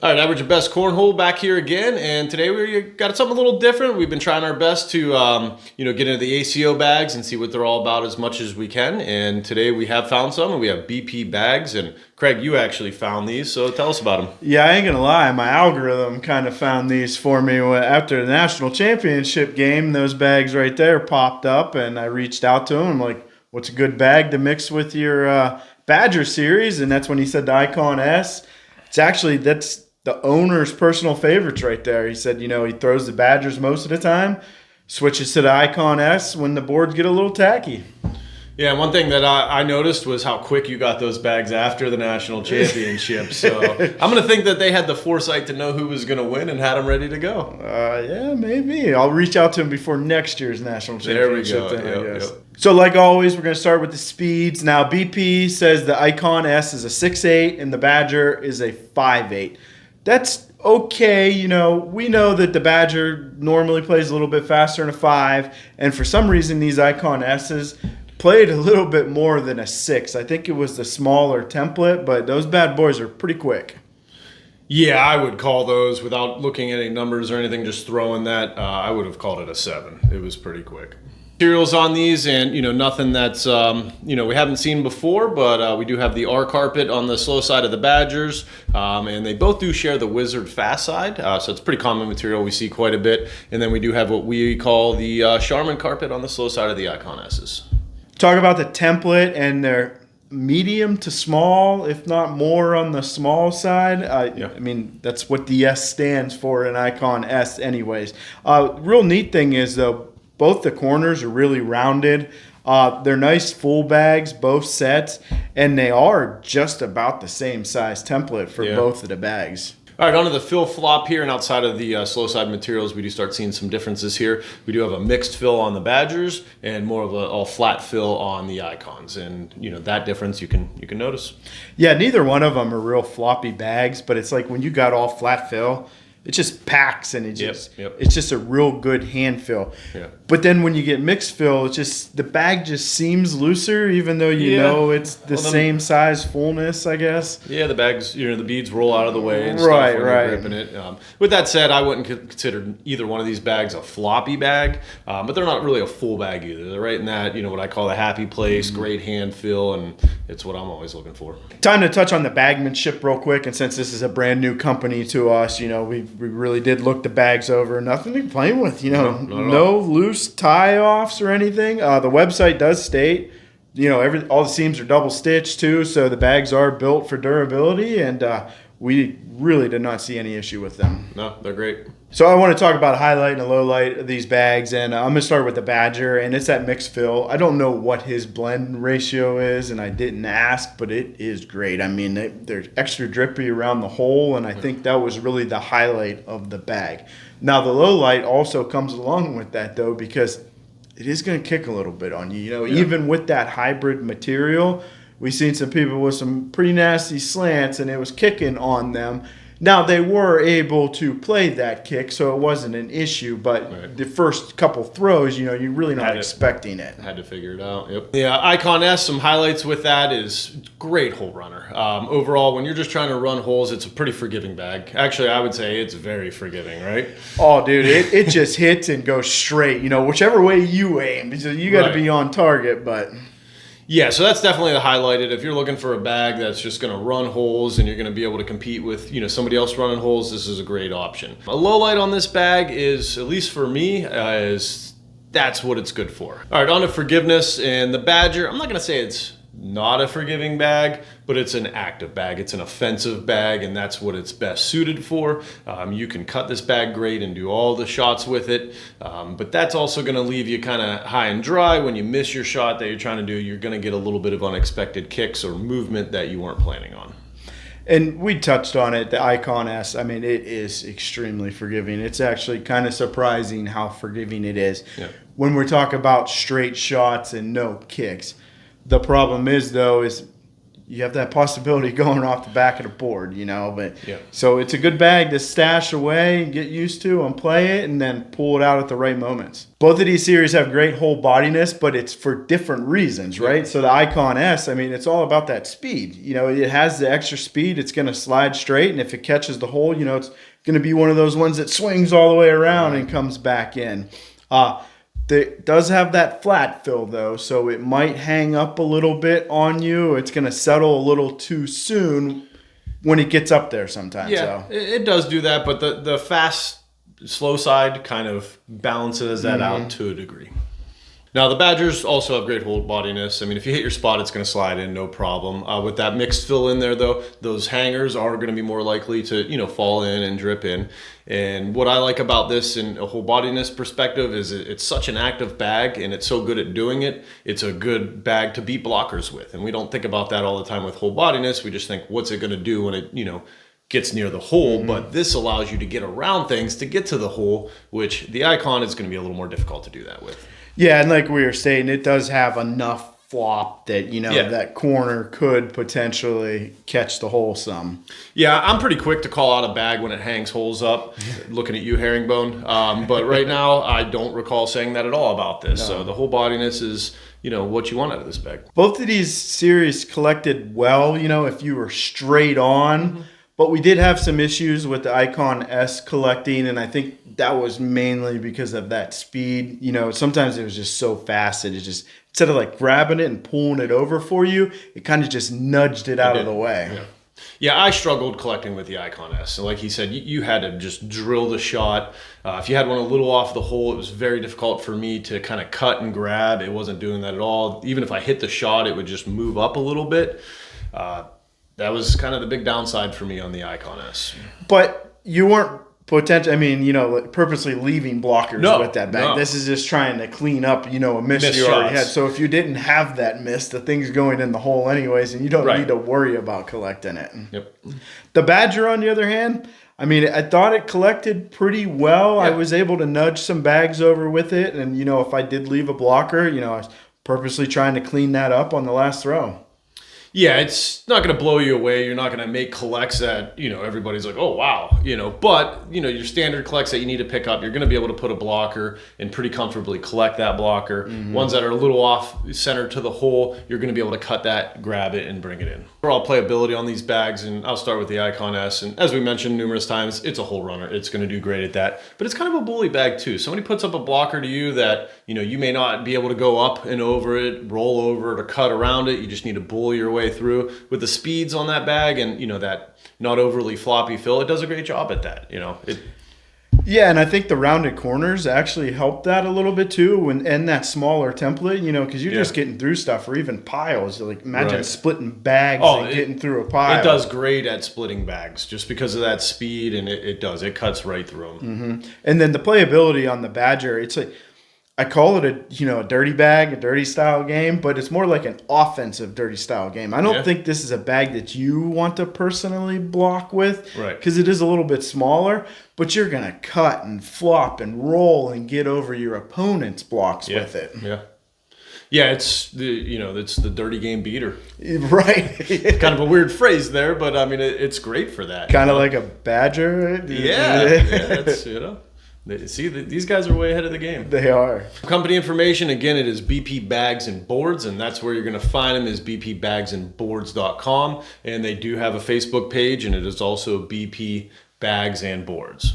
All right, average at best cornhole back here again, and today we got something a little different. We've been trying our best to, get into the ACO bags and see what they're all about as much as we can. And today we have found some, and we have BP bags. And Craig, you actually found these, so tell us about them. Yeah, I ain't gonna lie. My algorithm kind of found these for me after the national championship game. Those bags right there popped up, and I reached out to him. I'm like, "What's a good bag to mix with your Badger series?" And that's when he said the Icon S. That's the owner's personal favorites right there. He said, he throws the Badgers most of the time, switches to the Icon S when the boards get a little tacky. Yeah, one thing that I noticed was how quick you got those bags after the national championship. So I'm going to think that they had the foresight to know who was going to win and had them ready to go. Yeah, maybe. I'll reach out to him before next year's national championship. There we go. I guess. So like always, we're going to start with the speeds. Now, BP says the Icon S is a 6.8 and the Badger is a 5.8. That's okay. We know that the Badger normally plays a little bit faster than a 5, and for some reason these Icon S's played a little bit more than a 6. I think it was the smaller template, but those bad boys are pretty quick. Yeah, I would call those, without looking at any numbers or anything, just throwing that, I would have called it a 7. It was pretty quick. Materials on these, and nothing that's we haven't seen before, but we do have the R carpet on the slow side of the Badgers, and they both do share the Wizard fast side, so it's pretty common material we see quite a bit. And then we do have what we call the Charmin carpet on the slow side of the Icon S's. Talk about the template, and they're medium to small, if not more on the small side. Yeah. I mean, that's what the S stands for in Icon S anyways. Real neat thing is, though, both the corners are really rounded. They're nice full bags, both sets, and they are just about the same size template for both of the bags. All right, onto the fill flop here, and outside of the slow side materials, we do start seeing some differences here. We do have a mixed fill on the Badgers and more of a all flat fill on the Icons, and that difference you can notice. Yeah, neither one of them are real floppy bags, but it's like when you got all flat fill, it just packs, and it's just a real good hand fill. Yeah. But then when you get mixed fill, it's just the bag just seems looser, even though it's the same size fullness, I guess. Yeah, the bags, the beads roll out of the way and Right, stuff when right. you're gripping it. With that said, I wouldn't consider either one of these bags a floppy bag, but they're not really a full bag either. They're right in that, what I call the happy place, great hand fill, and it's what I'm always looking for. Time to touch on the bagmanship real quick, and since this is a brand new company to us, we really did look the bags over. Nothing to complain with, no loose tie-offs or anything. The website does state, all the seams are double stitched too, so the bags are built for durability, and we really did not see any issue with them. No, they're great. So I want to talk about a highlight and a low light of these bags, and I'm going to start with the Badger, and it's that mixed fill. I don't know what his blend ratio is, and I didn't ask, but it is great. I mean, they're extra drippy around the hole, and I think that was really the highlight of the bag. Now, the low light also comes along with that, though, because it is going to kick a little bit on you. Even with that hybrid material, we've seen some people with some pretty nasty slants, and it was kicking on them. Now, they were able to play that kick, so it wasn't an issue, but the first couple throws, you're really not expecting it. Had to figure it out, yep. Yeah, Icon S, some highlights with that is great hole runner. Overall, when you're just trying to run holes, it's a pretty forgiving bag. Actually, I would say it's very forgiving, right? Oh, dude, it just hits and goes straight, whichever way you aim. So you got to be on target, but... Yeah, so that's definitely the highlighted. If you're looking for a bag that's just going to run holes and you're going to be able to compete with, somebody else running holes, this is a great option. A low light on this bag is, at least for me, that's what it's good for. All right, on to forgiveness and the Badger. I'm not going to say it's not a forgiving bag, but it's an active bag. It's an offensive bag, and that's what it's best suited for. You can cut this bag great and do all the shots with it, but that's also going to leave you kind of high and dry. When you miss your shot that you're trying to do, you're going to get a little bit of unexpected kicks or movement that you weren't planning on. And we touched on it, the Icon S. I mean, it is extremely forgiving. It's actually kind of surprising how forgiving it is. Yeah. When we talk about straight shots and no kicks. The problem is, though, is you have that possibility going off the back of the board, but Yeah. so it's a good bag to stash away and get used to and play it and then pull it out at the right moments. Both of these series have great whole bodiness, but it's for different reasons, right? So the Icon S, I mean, it's all about that speed. It has the extra speed. It's going to slide straight, and if it catches the hole, it's going to be one of those ones that swings all the way around and comes back in. It does have that flat fill, though, so it might hang up a little bit on you. It's going to settle a little too soon when it gets up there sometimes. Yeah, So. it does do that, but the fast, slow side kind of balances that out to a degree. Now, the Badgers also have great hold bodiness. I mean, if you hit your spot, it's going to slide in, no problem. With that mixed fill in there, though, those hangers are going to be more likely to, fall in and drip in. And what I like about this in a whole bodiness perspective is it's such an active bag, and it's so good at doing it. It's a good bag to beat blockers with. And we don't think about that all the time with whole bodiness. We just think, what's it going to do when it, gets near the hole? But this allows you to get around things to get to the hole, which the Icon is going to be a little more difficult to do that with. Yeah, and like we were saying, it does have enough flop that, that corner could potentially catch the hole some. Yeah, I'm pretty quick to call out a bag when it hangs holes up, looking at you, Herringbone. But right now, I don't recall saying that at all about this. No. So the whole bodiness is, what you want out of this bag. Both of these series collected well, if you were straight on. But we did have some issues with the Icon S collecting, and I think that was mainly because of that speed. Sometimes it was just so fast that it just, instead of like grabbing it and pulling it over for you, it kind of just nudged it out of the way. Yeah, I struggled collecting with the Icon S. So like he said, you had to just drill the shot. If you had one a little off the hole, it was very difficult for me to kind of cut and grab. It wasn't doing that at all. Even if I hit the shot, it would just move up a little bit. That was kind of the big downside for me on the Icon S. But you weren't purposely leaving blockers with that bag. No. This is just trying to clean up, a miss you already had. So if you didn't have that miss, the thing's going in the hole anyways, and you don't need to worry about collecting it. Yep. The Badger, on the other hand, I mean, I thought it collected pretty well. Yeah. I was able to nudge some bags over with it, and, if I did leave a blocker, I was purposely trying to clean that up on the last throw. Yeah, it's not going to blow you away. You're not going to make collects that, everybody's like, oh, wow. But, your standard collects that you need to pick up, you're going to be able to put a blocker and pretty comfortably collect that blocker. Mm-hmm. Ones that are a little off center to the hole, you're going to be able to cut that, grab it, and bring it in. Overall playability on these bags, and I'll start with the Icon S. And as we mentioned numerous times, it's a hole runner. It's going to do great at that. But it's kind of a bully bag, too. Somebody puts up a blocker to you that, you may not be able to go up and over it, roll over it, or cut around it. You just need to bully your way through. With the speeds on that bag and that not overly floppy fill, it does a great job at that. Yeah, and I think the rounded corners actually help that a little bit too, and that smaller template, because you're just getting through stuff, or even piles. Like imagine splitting bags and getting through a pile. It does great at splitting bags just because of that speed, and it cuts right through them. Mm-hmm. And then the playability on the Badger, it's like, I call it a dirty bag, a dirty style game, but it's more like an offensive dirty style game. I don't think this is a bag that you want to personally block with, because it is a little bit smaller, but you're going to cut and flop and roll and get over your opponent's blocks with it. Yeah. Yeah, it's the dirty game beater. Right. Kind of a weird phrase there, but I mean it's great for that. Kind of like a Badger. Yeah, it's See, these guys are way ahead of the game. They are. Company information, again, it is BP Bags and Boards, and that's where you're going to find them is bpbagsandboards.com. And they do have a Facebook page, and it is also BP Bags and Boards.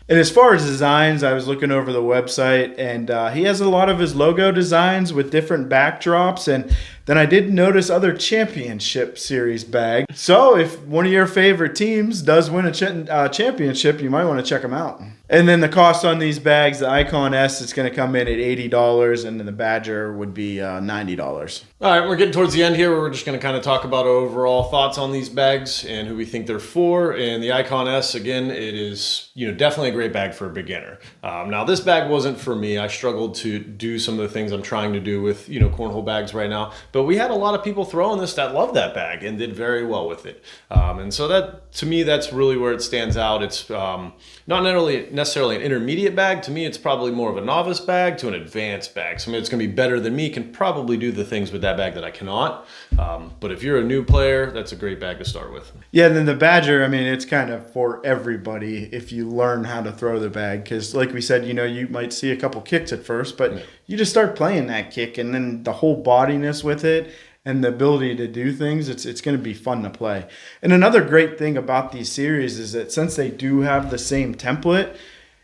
And as far as designs, I was looking over the website, and he has a lot of his logo designs with different backdrops, and then I did notice other championship series bags. So if one of your favorite teams does win a championship, you might want to check them out. And then the cost on these bags, the Icon S is going to come in at $80, and then the Badger would be $90. All right, we're getting towards the end here. We're just going to kind of talk about our overall thoughts on these bags and who we think they're for. And the Icon S, again, it is definitely a great bag for a beginner. Now, this bag wasn't for me. I struggled to do some of the things I'm trying to do with cornhole bags right now. But we had a lot of people throwing this that love that bag and did very well with it. And so that, to me, that's really where it stands out. It's not necessarily an intermediate bag. To me, it's probably more of a novice bag to an advanced bag. Somebody that's going to be better than me can probably do the things with that bag that I cannot. But if you're a new player, that's a great bag to start with. Yeah, and then the Badger, I mean, it's kind of for everybody if you learn how to throw the bag. Because like we said, you know, you might see a couple kicks at first, but you just start playing that kick, and then the whole bodiness with it and the ability to do things, it's going to be fun to play. And another great thing about these series is that since they do have the same template,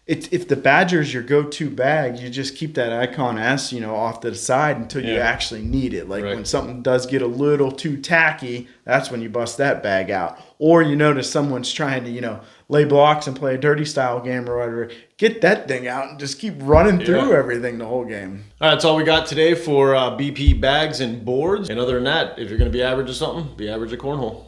if the Badger's your go-to bag, you just keep that icon S, you know, off to the side until you actually need it. Like when something does get a little too tacky, that's when you bust that bag out. Or you notice someone's trying to, you know, lay blocks and play a dirty style game or whatever. Get that thing out and just keep running through everything the whole game. All right, that's all we got today for BP bags and boards. And other than that, if you're going to be average or something, be average at cornhole.